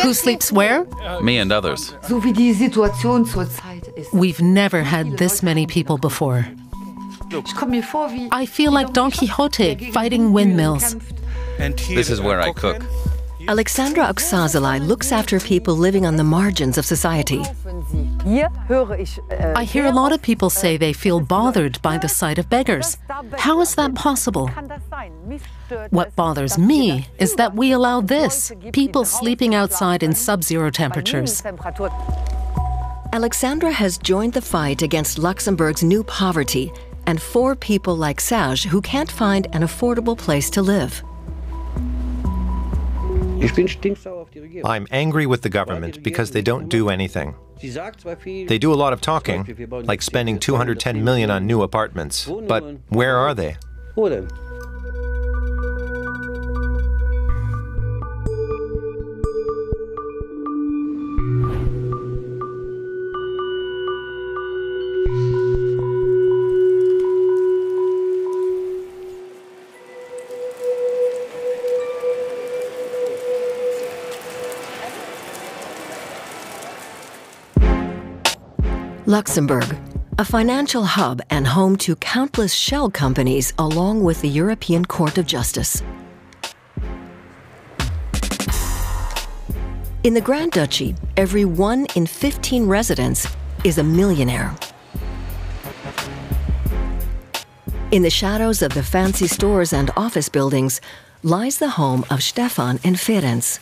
Who sleeps where? Me and others. We've never had this many people before. I feel like Don Quixote fighting windmills. This is where I cook. Alexandra Oxazalai looks after people living on the margins of society. I hear a lot of people say they feel bothered by the sight of beggars. How is that possible? What bothers me is that we allow this, people sleeping outside in sub-zero temperatures. Alexandra has joined the fight against Luxembourg's new poverty and for people like Serge who can't find an affordable place to live. I'm angry with the government because they don't do anything. They do a lot of talking, like spending 210 million on new apartments. But where are they? Luxembourg, a financial hub and home to countless shell companies along with the European Court of Justice. In the Grand Duchy, every 1 in 15 residents is a millionaire. In the shadows of the fancy stores and office buildings lies the home of Stefan and Ferenc.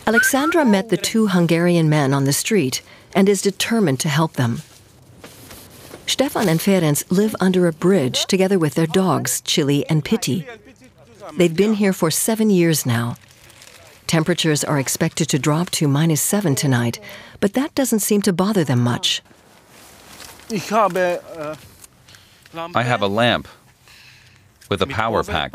Alexandra met the 2 Hungarian men on the street and is determined to help them. Stefan and Ferenc live under a bridge together with their dogs, Chili and Pitti. They've been here for 7 years now. Temperatures are expected to drop to -7 tonight, but that doesn't seem to bother them much. I have a lamp with a power pack.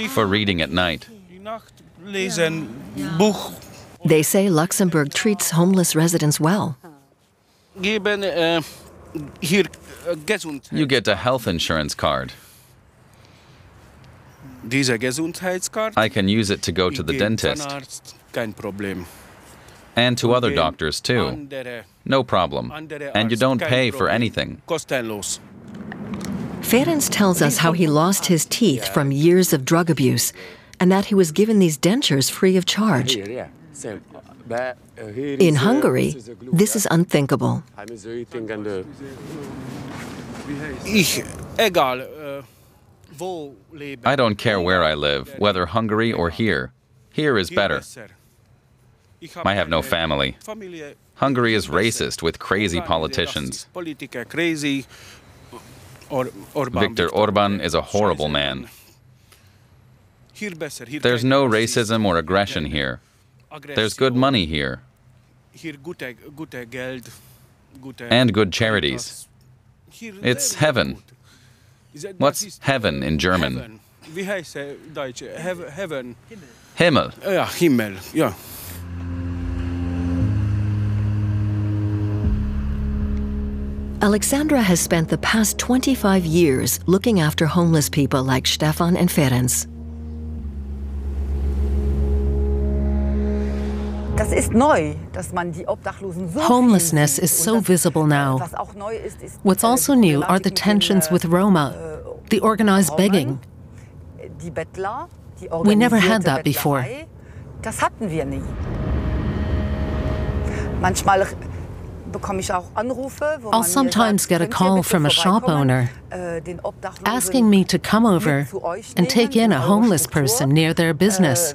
For reading at night. They say Luxembourg treats homeless residents well. You get a health insurance card. I can use it to go to the dentist. And to other doctors too. No problem. And you don't pay for anything. Ferenc tells us how he lost his teeth from years of drug abuse and that he was given these dentures free of charge. In Hungary, this is unthinkable. I don't care where I live, whether Hungary or here. Here is better. I have no family. Hungary is racist with crazy politicians. Viktor Orban is a horrible man. There's no racism or aggression here. There's good money here. And good charities. It's heaven. What's heaven in German? Himmel. Himmel, ja. Alexandra has spent the past 25 years looking after homeless people like Stefan and Ferenc. Homelessness is so visible now. What's also new are the tensions with Roma, the organized begging. We never had that before. I'll sometimes get a call from a shop owner asking me to come over and take in a homeless person near their business.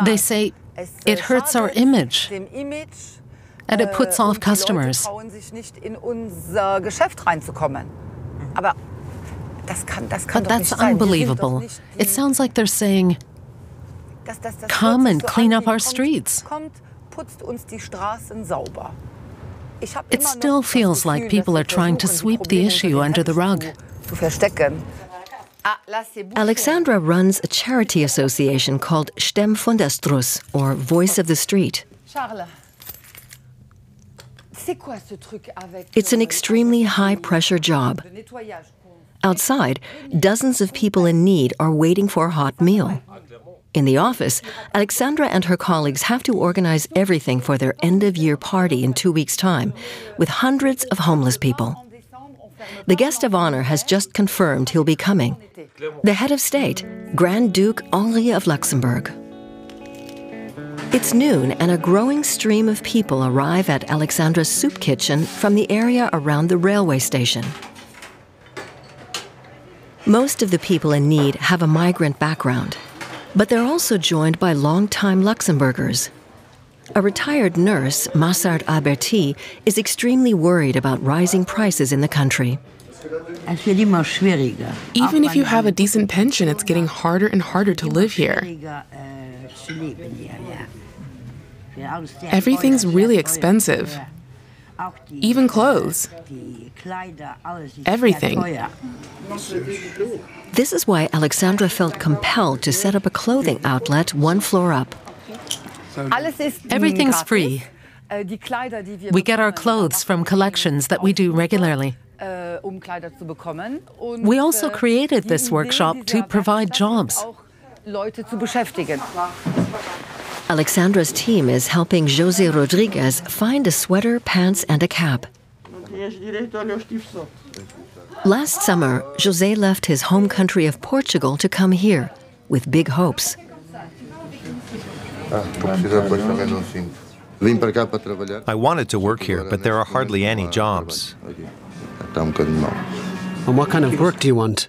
They say it hurts our image and it puts off customers. But that's unbelievable. It sounds like they're saying, come and clean up our streets. It still feels like people are trying to sweep the issue under the rug. Alexandra runs a charity association called Stem von der Struss, or Voice of the Street. It's an extremely high-pressure job. Outside, dozens of people in need are waiting for a hot meal. In the office, Alexandra and her colleagues have to organize everything for their end-of-year party in 2 weeks' time, with hundreds of homeless people. The guest of honor has just confirmed he'll be coming. The head of state, Grand Duke Henri of Luxembourg. It's noon and a growing stream of people arrive at Alexandra's soup kitchen from the area around the railway station. Most of the people in need have a migrant background, but they're also joined by long-time Luxembourgers. A retired nurse, Massard Alberti, is extremely worried about rising prices in the country. Even if you have a decent pension, it's getting harder and harder to live here. Everything's really expensive. Even clothes. Everything. This is why Alexandra felt compelled to set up a clothing outlet one floor up. Everything's free. We get our clothes from collections that we do regularly. We also created this workshop to provide jobs. Alexandra's team is helping José Rodriguez find a sweater, pants, and a cap. Last summer, José left his home country of Portugal to come here, with big hopes. I wanted to work here, but there are hardly any jobs. And what kind of work do you want?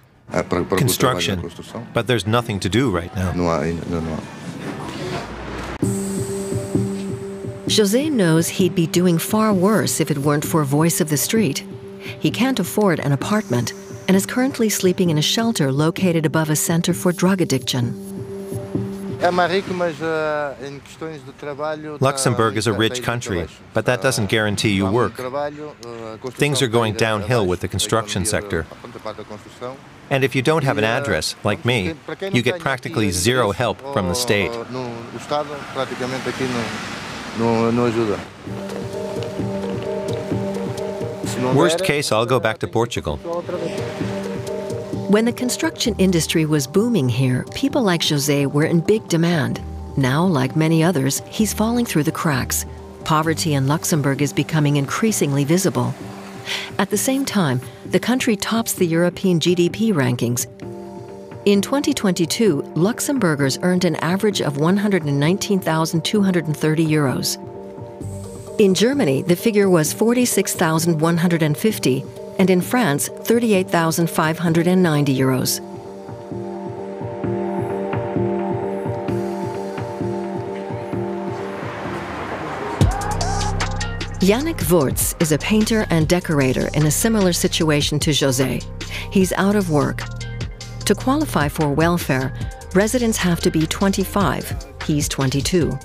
Construction, but there's nothing to do right now. José knows he'd be doing far worse if it weren't for Voice of the Street. He can't afford an apartment and is currently sleeping in a shelter located above a center for drug addiction. Luxembourg is a rich country, but that doesn't guarantee you work. Things are going downhill with the construction sector. And if you don't have an address, like me, you get practically zero help from the state. Worst case, I'll go back to Portugal. When the construction industry was booming here, people like José were in big demand. Now, like many others, he's falling through the cracks. Poverty in Luxembourg is becoming increasingly visible. At the same time, the country tops the European GDP rankings. In 2022, Luxembourgers earned an average of 119,230 euros. In Germany, the figure was 46,150, and in France, 38,590 euros. Yannick Voorts is a painter and decorator in a similar situation to José. He's out of work. To qualify for welfare, residents have to be 25. He's 22.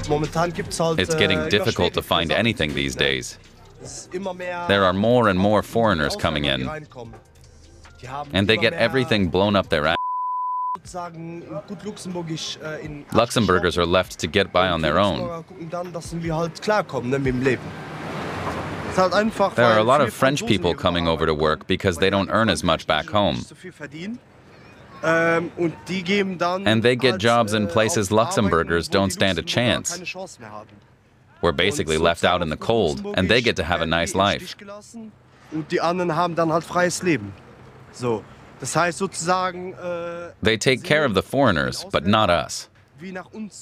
It's getting difficult to find anything these days. There are more and more foreigners coming in, and they get everything blown up their ass. Luxembourgers are left to get by on their own. There are a lot of French people coming over to work because they don't earn as much back home. And they get jobs in places Luxembourgers don't stand a chance. We're basically left out in the cold, and they get to have a nice life. They take care of the foreigners, but not us.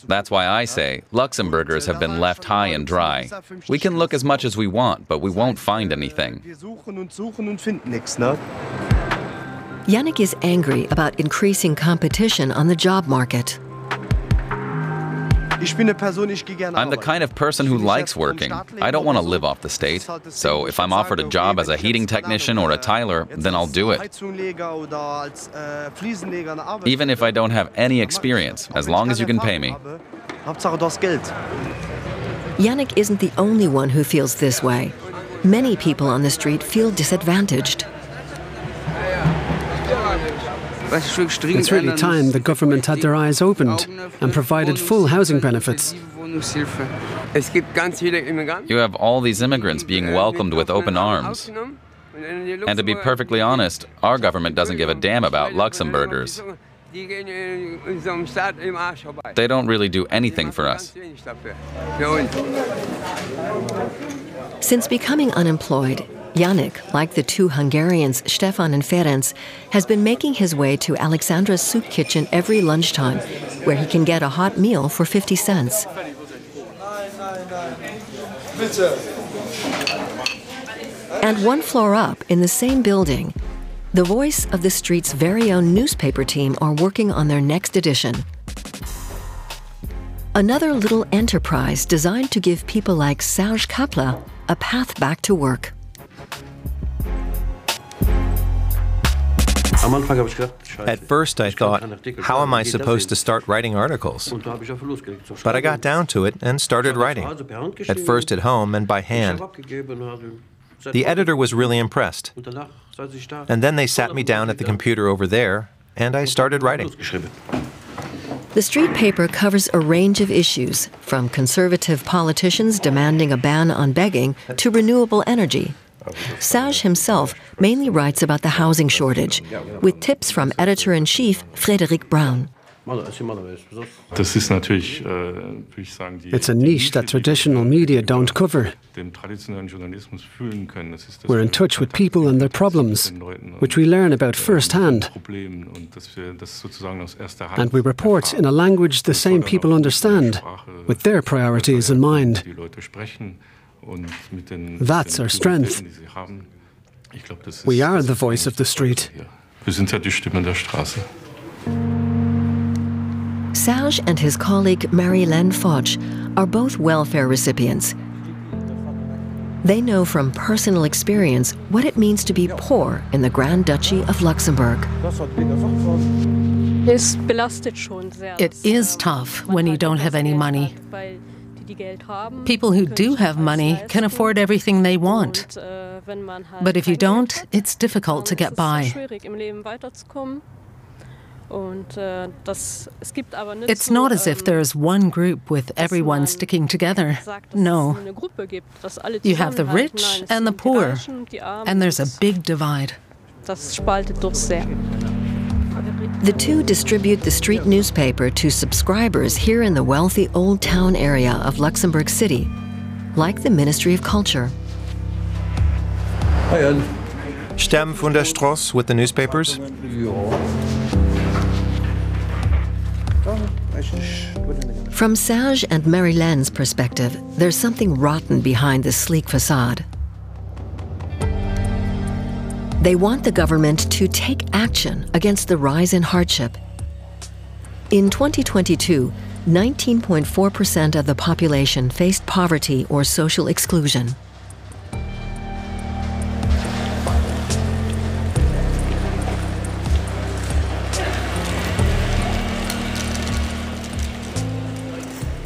That's why I say Luxembourgers have been left high and dry. We can look as much as we want, but we won't find anything. Yannick is angry about increasing competition on the job market. I'm the kind of person who likes working. I don't want to live off the state. So if I'm offered a job as a heating technician or a tiler, then I'll do it. Even if I don't have any experience, as long as you can pay me. Yannick isn't the only one who feels this way. Many people on the street feel disadvantaged. It's really time the government had their eyes opened and provided full housing benefits. You have all these immigrants being welcomed with open arms. And to be perfectly honest, our government doesn't give a damn about Luxembourgers. They don't really do anything for us. Since becoming unemployed, Yannick, like the two Hungarians, Stefan and Ferenc, has been making his way to Alexandra's soup kitchen every lunchtime, where he can get a hot meal for 50 cents. And one floor up, in the same building, the Voice of the Street's very own newspaper team are working on their next edition. Another little enterprise designed to give people like Serge Kapla a path back to work. At first I thought, how am I supposed to start writing articles? But I got down to it and started writing, at first at home and by hand. The editor was really impressed. And then they sat me down at the computer over there, and I started writing. The street paper covers a range of issues, from conservative politicians demanding a ban on begging to renewable energy. Serge himself mainly writes about the housing shortage, with tips from editor-in-chief Frédéric Brown. It's a niche that traditional media don't cover. We're in touch with people and their problems, which we learn about firsthand. And we report in a language the same people understand, with their priorities in mind. That's our strength. We are the voice of the street. Serge and his colleague Marie-Laine Foch are both welfare recipients. They know from personal experience what it means to be poor in the Grand Duchy of Luxembourg. It is tough when you don't have any money. People who do have money can afford everything they want. But if you don't, it's difficult to get by. It's not as if there's one group with everyone sticking together. No. You have the rich and the poor, and there's a big divide. The two distribute the street newspaper to subscribers here in the wealthy Old Town area of Luxembourg City, like the Ministry of Culture. Stem von der Strasse with the newspapers. From Serge and Marie-Laine's perspective, there's something rotten behind this sleek facade. They want the government to take action against the rise in hardship. In 2022, 19.4% of the population faced poverty or social exclusion.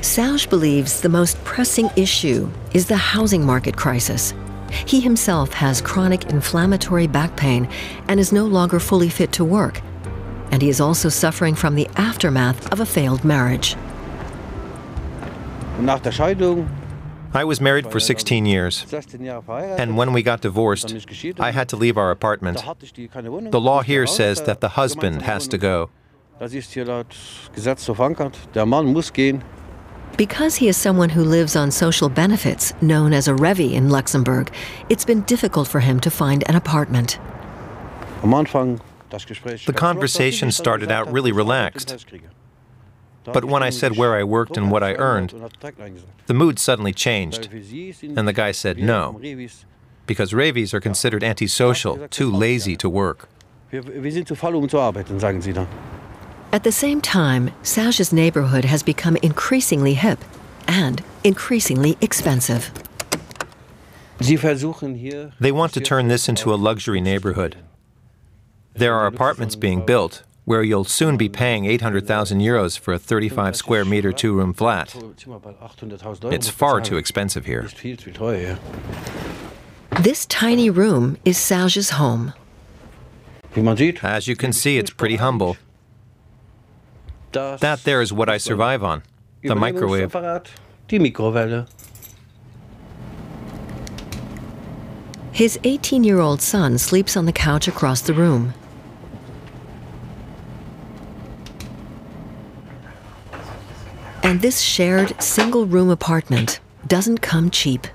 Serge believes the most pressing issue is the housing market crisis. He himself has chronic inflammatory back pain and is no longer fully fit to work. And he is also suffering from the aftermath of a failed marriage. I was married for 16 years, and when we got divorced, I had to leave our apartment. The law here says that the husband has to go. Because he is someone who lives on social benefits, known as a Revie in Luxembourg, it's been difficult for him to find an apartment. The conversation started out really relaxed. But when I said where I worked and what I earned, the mood suddenly changed, and the guy said no, because Revies are considered antisocial, too lazy to work. At the same time, Serge's neighborhood has become increasingly hip and increasingly expensive. They want to turn this into a luxury neighborhood. There are apartments being built where you'll soon be paying 800,000 euros for a 35 square meter two-room flat. It's far too expensive here. This tiny room is Serge's home. As you can see, it's pretty humble. That there is what I survive on, the microwave. His 18-year-old son sleeps on the couch across the room. And this shared single-room apartment doesn't come cheap.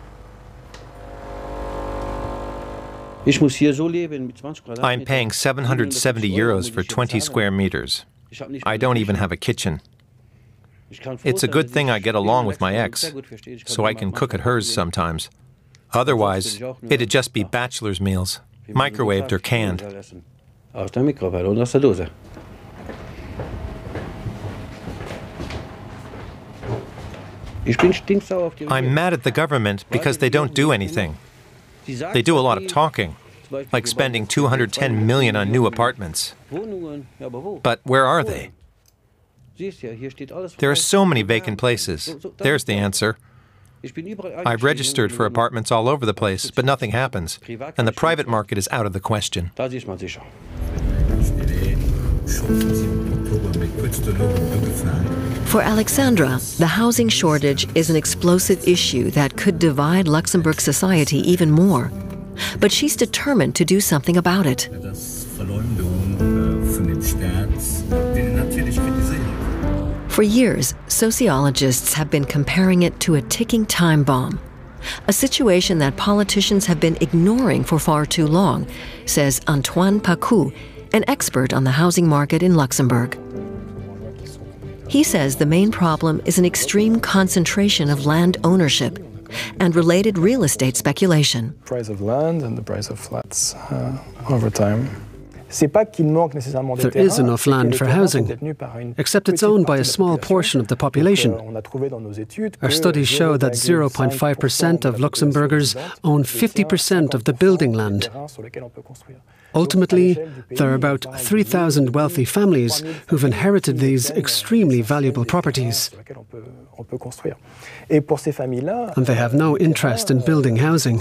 I'm paying 770 euros for 20 square meters. I don't even have a kitchen. It's a good thing I get along with my ex, so I can cook at hers sometimes. Otherwise, it'd just be bachelor's meals, microwaved or canned. I'm mad at the government because they don't do anything. They do a lot of talking, like spending 210 million on new apartments. But where are they? There are so many vacant places. There's the answer. I've registered for apartments all over the place, but nothing happens, and the private market is out of the question. For Alexandra, the housing shortage is an explosive issue that could divide Luxembourg society even more. But she's determined to do something about it. For years, sociologists have been comparing it to a ticking time bomb, a situation that politicians have been ignoring for far too long, says Antoine Pacou, an expert on the housing market in Luxembourg. He says the main problem is an extreme concentration of land ownership and related real estate speculation. Price of land and the price of flats over time. There is enough land for housing, except it's owned by a small portion of the population. Our studies show that 0.5% of Luxembourgers own 50% of the building land. Ultimately, there are about 3,000 wealthy families who've inherited these extremely valuable properties. And they have no interest in building housing.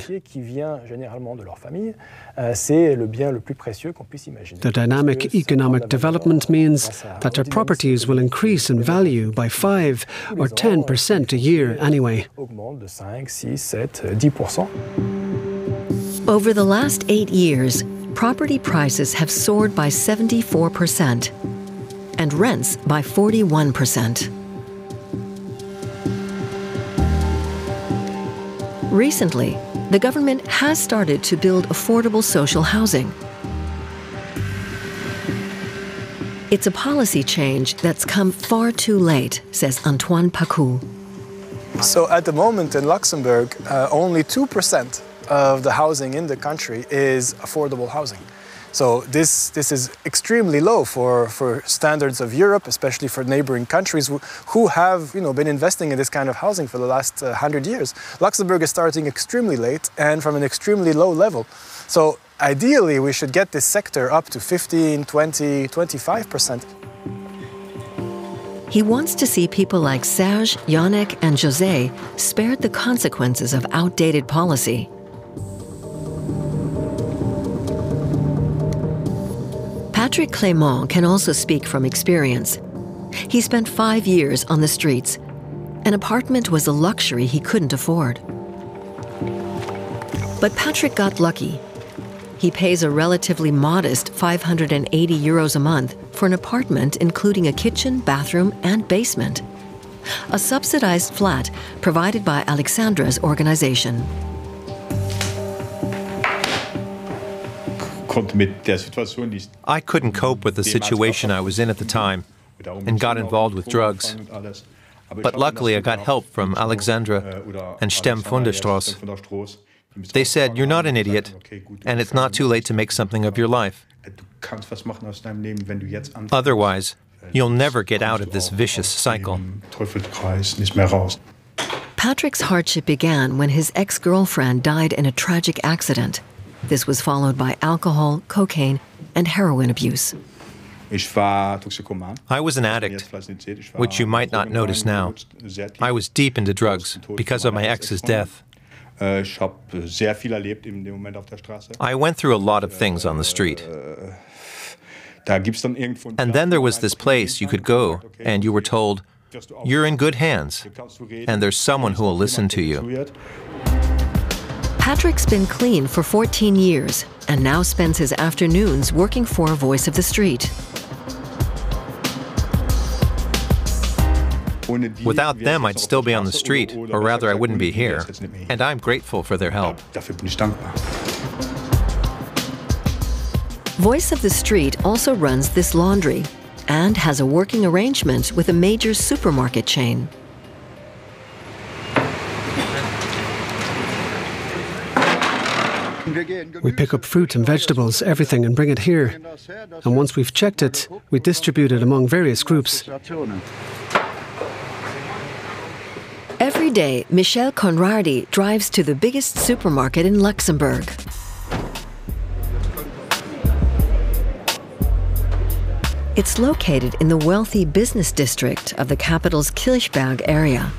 The dynamic economic development means that their properties will increase in value by 5 or 10% a year anyway. Over the last 8 years, property prices have soared by 74% and rents by 41%. Recently, the government has started to build affordable social housing. It's a policy change that's come far too late, says Antoine Pacou. So at the moment in Luxembourg, only 2% of the housing in the country is affordable housing. So this is extremely low for standards of Europe, especially for neighboring countries who have been investing in this kind of housing for the last 100 years. Luxembourg is starting extremely late and from an extremely low level. So ideally, we should get this sector up to 15, 20, 25%. He wants to see people like Serge, Yannick, and José spared the consequences of outdated policy. Patrick Clément can also speak from experience. He spent 5 years on the streets. An apartment was a luxury he couldn't afford. But Patrick got lucky. He pays a relatively modest 580 euros a month for an apartment including a kitchen, bathroom, and basement. A subsidized flat provided by Alexandra's organization. I couldn't cope with the situation I was in at the time and got involved with drugs. But luckily I got help from Alexandra and Stem Funderstrasse. They said, "You're not an idiot, and it's not too late to make something of your life. Otherwise, you'll never get out of this vicious cycle." Patrick's hardship began when his ex-girlfriend died in a tragic accident. This was followed by alcohol, cocaine, and heroin abuse. I was an addict, which you might not notice now. I was deep into drugs because of my ex's death. I went through a lot of things on the street. And then there was this place you could go, and you were told, "You're in good hands, and there's someone who will listen to you." Patrick's been clean for 14 years and now spends his afternoons working for Voice of the Street. Without them, I'd still be on the street, or rather, I wouldn't be here. And I'm grateful for their help. Voice of the Street also runs this laundry and has a working arrangement with a major supermarket chain. We pick up fruit and vegetables, everything, and bring it here. And once we've checked it, we distribute it among various groups. Every day, Michel Conradi drives to the biggest supermarket in Luxembourg. It's located in the wealthy business district of the capital's Kirchberg area.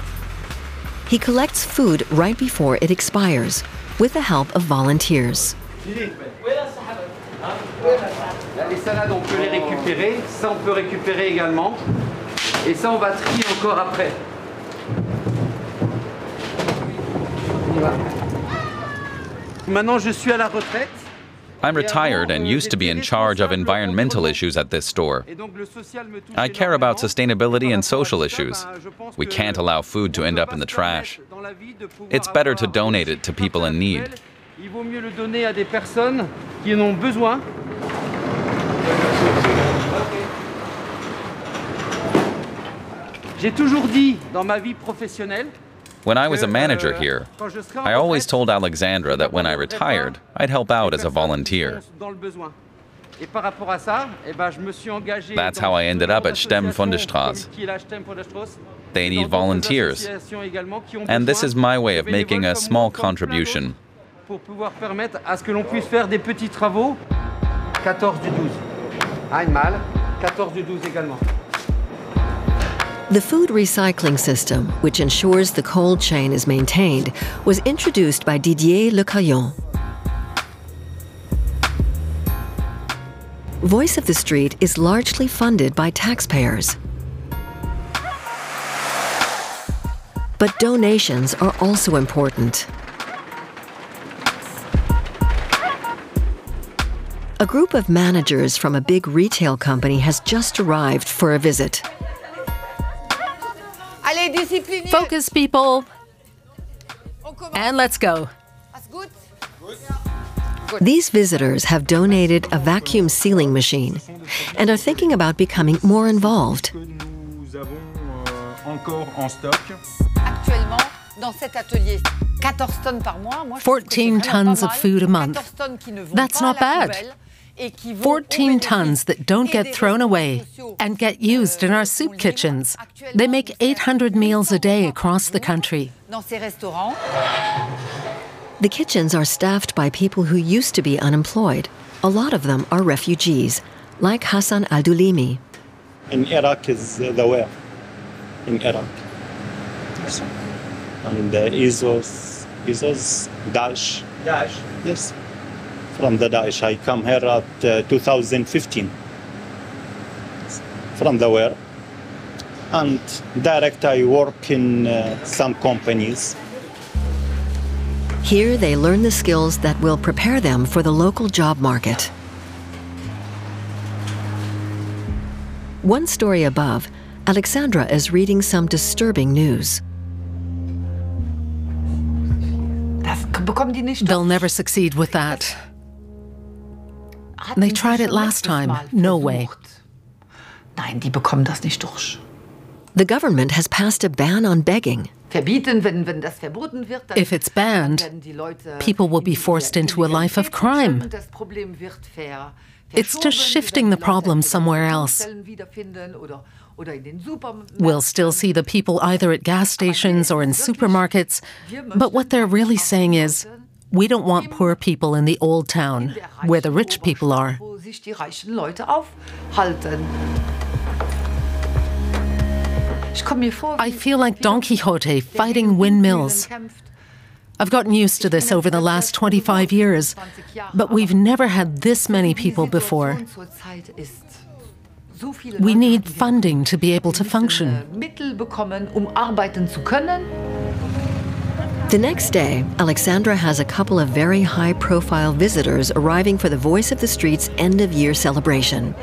He collects food right before it expires, with the help of volunteers. Les salades, on peut les récupérer. Ça, on peut récupérer également. Et ça, on va trier encore après. Maintenant, je suis à la retraite. I'm retired and used to be in charge of environmental issues at this store. I care about sustainability and social issues. We can't allow food to end up in the trash. It's better to donate it to people in need. Il vaut mieux le donner à des personnes qui en ont besoin. J'ai toujours dit dans ma vie professionnelle. When I was a manager here, I always told Alexandra that when I retired, I'd help out as a volunteer. That's how I ended up at Stem von der Straße. They need volunteers, and this is my way of making a small contribution. Pour pouvoir permettre à ce que l'on puisse faire des petits travaux. 14 du 12. Einmal, 14 du 12 également. The food recycling system, which ensures the cold chain is maintained, was introduced by Didier Lecaillon. Voice of the Street is largely funded by taxpayers. But donations are also important. A group of managers from a big retail company has just arrived for a visit. Focus, people. And let's go. These visitors have donated a vacuum sealing machine and are thinking about becoming more involved. 14 tons of food a month. That's not bad. 14 tons that don't get thrown away and get used in our soup kitchens. They make 800 meals a day across the country. The kitchens are staffed by people who used to be unemployed. A lot of them are refugees, like Hassan Al-Dulimi. In Iraq is the war. In Iraq. And ISOS, Daesh. Daesh? Yes. From the Daesh. I come here at 2015 from the war. And direct I work in some companies. Here they learn the skills that will prepare them for the local job market. One story above, Alexandra is reading some disturbing news. They'll never succeed with that. They tried it last time. No way. The government has passed a ban on begging. If it's banned, people will be forced into a life of crime. It's just shifting the problem somewhere else. We'll still see the people either at gas stations or in supermarkets, but what they're really saying is, we don't want poor people in the old town, where the rich people are. I feel like Don Quixote fighting windmills. I've gotten used to this over the last 25 years, but we've never had this many people before. We need funding to be able to function. The next day, Alexandra has a couple of very high-profile visitors arriving for the Voice of the Street's end-of-year celebration.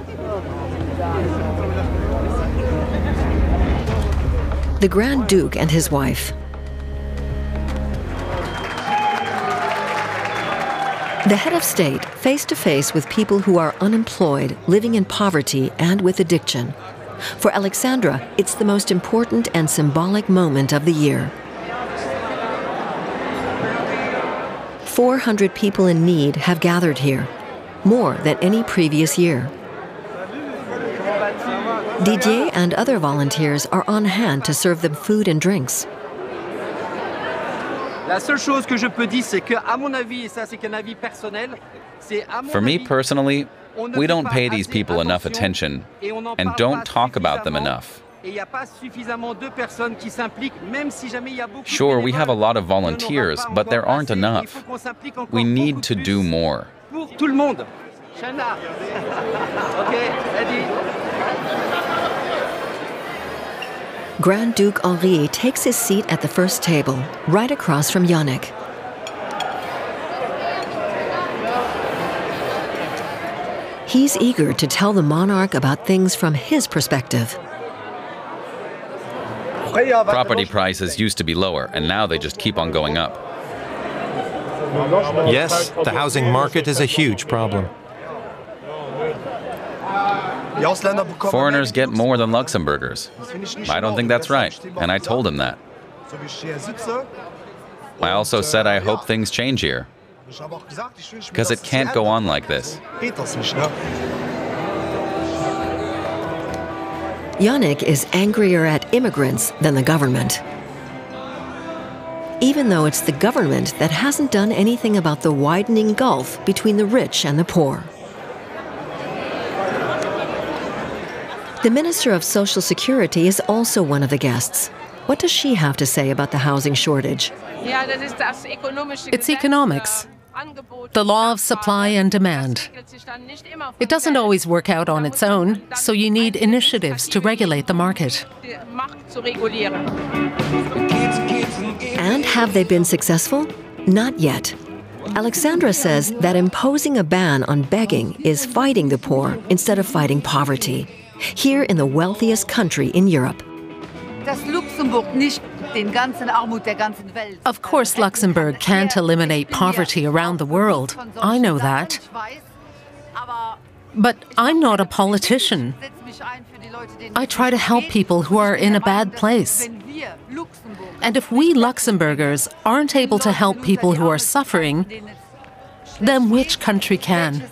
The Grand Duke and his wife. The head of state face-to-face with people who are unemployed, living in poverty, and with addiction. For Alexandra, it's the most important and symbolic moment of the year. 400 people in need have gathered here, more than any previous year. Didier and other volunteers are on hand to serve them food and drinks. For me personally, we don't pay these people enough attention and don't talk about them enough. Sure, we have a lot of volunteers, but there aren't enough. We need to do more. Grand Duke Henri takes his seat at the first table, right across from Yannick. He's eager to tell the monarch about things from his perspective. Property prices used to be lower, and now they just keep on going up. Yes, the housing market is a huge problem. Foreigners get more than Luxembourgers. I don't think that's right, and I told him that. I also said I hope things change here, because it can't go on like this. Yannick is angrier at immigrants than the government. Even though it's the government that hasn't done anything about the widening gulf between the rich and the poor. The Minister of Social Security is also one of the guests. What does she have to say about the housing shortage? It's economics. The law of supply and demand. It doesn't always work out on its own, so you need initiatives to regulate the market. And have they been successful? Not yet. Alexandra says that imposing a ban on begging is fighting the poor instead of fighting poverty, here in the wealthiest country in Europe. Of course, Luxembourg can't eliminate poverty around the world. I know that. But I'm not a politician. I try to help people who are in a bad place. And if we Luxembourgers aren't able to help people who are suffering, then which country can?